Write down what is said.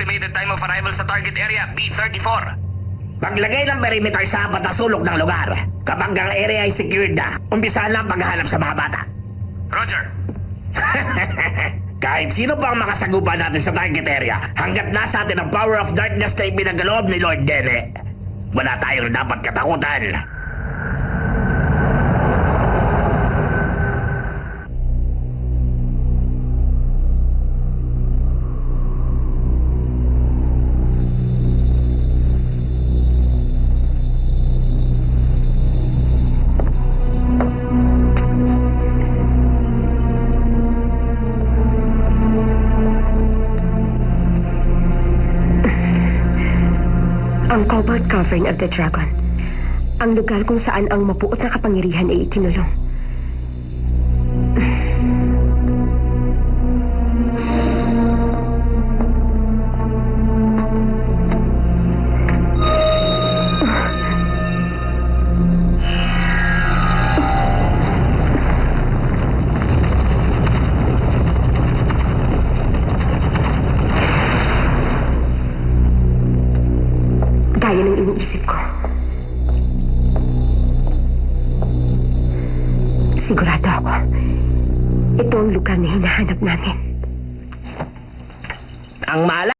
Estimated time of arrival sa target area, B34. Paglagay ng perimeter sa apat na sulok ng lugar. Kapag ang area ay secured na, umpisahan lang paghahanap sa mga bata. Roger. Kahit sino pa ang makasagupa natin sa target area, hanggat nasa atin ang power of darkness na ipinagaloob ni Lord Dene, wala tayong dapat katakutan. Ang cobalt covering of the dragon. Ang lugar kung saan ang mapuot na kapangyarihan ay ikinulong. Gaya ng iniisip ko. Sigurado ako, ito ang lugar na hinahanap namin. Ang mala